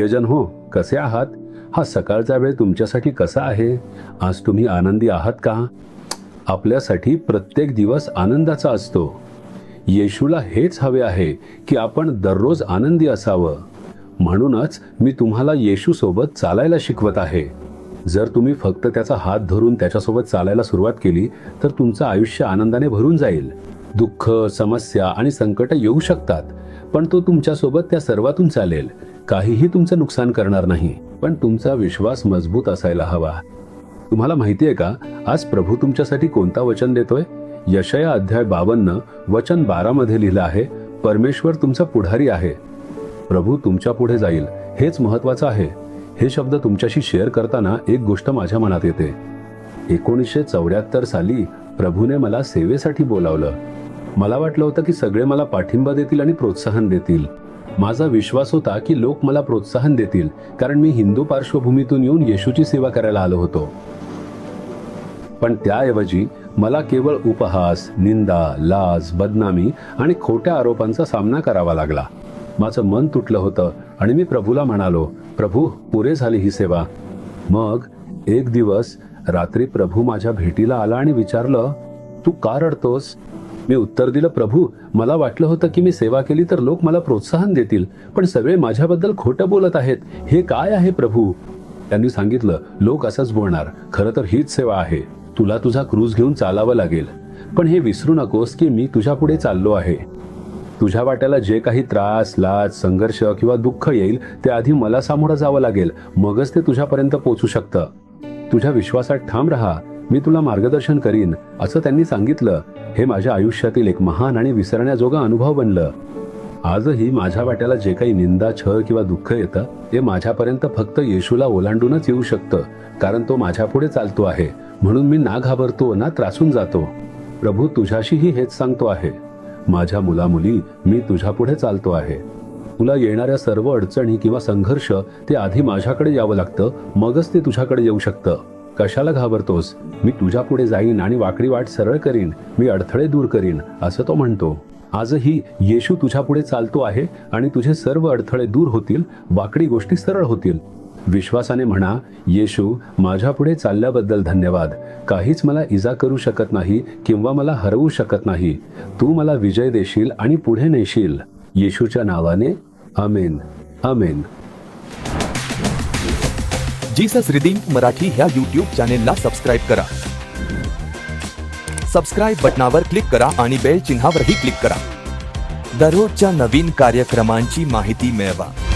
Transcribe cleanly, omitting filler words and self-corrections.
प्रियजन हो, कसे आहात? हा सकाळचा वेळ तुमच्यासाठी कसा आहे? आज तुम्ही आनंदी आहात का? आपल्यासाठी प्रत्येक दिवस आनंदाचा असतो. येशूला हेच हवे आहे की आपण दररोज आनंदी असावं. म्हणूनच मी तुम्हाला येशू सोबत चालायला शिकवत आहे. जर तुम्ही फक्त त्याचा हात धरून त्याच्यासोबत चालायला सुरुवात केली तर तुमचं आयुष्य आनंदाने भरून जाईल. दुःख, समस्या आणि संकट येऊ शकतात, पण तो तुमच्यासोबत त्या सर्वातून चालेल. काहीही तुमचं नुकसान करणार नाही, पण तुमचा विश्वास मजबूत असायला हवा. तुम्हाला माहिती आहे का, आज प्रभू तुमच्यासाठी कोणता वचन देतोय? यशया अध्याय 52 वचन 12 मध्ये लिहिलं आहे, परमेश्वर तुमचा पुढारी आहे. प्रभू तुमच्या पुढे जाईल, हेच महत्वाचं आहे. हे शब्द तुमच्याशी शेअर करताना एक गोष्ट माझ्या मनात येते. 1974 साली प्रभूने मला सेवेसाठी बोलावलं. मला वाटलं होतं की सगळे मला पाठिंबा देतील आणि प्रोत्साहन देतील. माझा विश्वास होता की लोक मला प्रोत्साहन देतील, कारण मी हिंदू पार्श्वभूमीतून येऊन येशूची सेवा करायला आलो होतो. पण त्याऐवजी मला केवळ उपहास, निंदा, लाज, बदनामी आणि खोट्या आरोपांचा सामना करावा लागला. माझं मन तुटलं होतं आणि मी प्रभूला म्हणालो, प्रभू, पुरे झाली ही सेवा. मग एक दिवस रात्री प्रभू माझ्या भेटीला आला आणि विचारलं, तू का रडतोस? मी उत्तर दिलं, प्रभू, मला वाटलं होतं की मी सेवा केली तर लोक मला प्रोत्साहन देतील, पण सगळे माझ्याबद्दल खोटं बोलत आहेत. हे काय आहे प्रभू? त्यांनी सांगितलं, लोक असंच बोलणार, खरं तर हीच सेवा आहे. तुला तुझा क्रूज घेऊन चालावं लागेल, पण हे विसरू नकोस की मी तुझ्या पुढे चाललो आहे. तुझ्या वाट्याला जे काही त्रास, लाज, संघर्ष किंवा दुःख येईल ते आधी मला सामोरं जावं लागेल, मगच ते तुझ्यापर्यंत पोहोचू शकतं. तुझ्या विश्वासात ठाम राहा, मी तुला मार्गदर्शन करीन, असं त्यांनी सांगितलं. हे माझ्या आयुष्यातील एक महान आणि विसरण्याजोगा अनुभव बनलं. आजही माझ्या वाट्याला जे काही निंदा, छळ किंवा दुःख येतं ते माझ्यापर्यंत फक्त येशूला ओलांडूनच येऊ शकतं, कारण तो माझ्या पुढे चालतो आहे. म्हणून मी ना घाबरतो ना त्रासून जातो. प्रभू तुझ्याशीही हेच सांगतो आहे, माझ्या मुलामुली, मी तुझ्या पुढे चालतो आहे. तुला येणाऱ्या सर्व अडचणी किंवा संघर्ष ते आधी माझ्याकडे यावं लागतं, मगच ते तुझ्याकडे येऊ शकतं. कशाला घाबरतोस? मी तुझ्या पुढे जाईन आणि वाकडी वाट सरळ करीन, मी अडथळे दूर करीन, असं तो म्हणतो. आजही येशू तुझ्या पुढे चालतो आहे आणि तुझे सर्व अडथळे दूर होतील, वाकडी गोष्टी सरळ होतील. विश्वासाने म्हणा, येशू, माझ्या पुढे चालल्याबद्दल धन्यवाद. काहीच मला इजा करू शकत नाही किंवा मला हरवू शकत नाही. तू मला विजय देशील आणि पुढे नेशील. येशूच्या नावाने आमेन. आमेन. जीसस रिडीम्ड मराठी ह्या YouTube चॅनेलला सबस्क्राईब करा. सबस्क्राईब बटनावर क्लिक करा आणि बेल चिन्हावरही क्लिक करा. दररोजच्या नवीन कार्यक्रमांची माहिती मिळवा.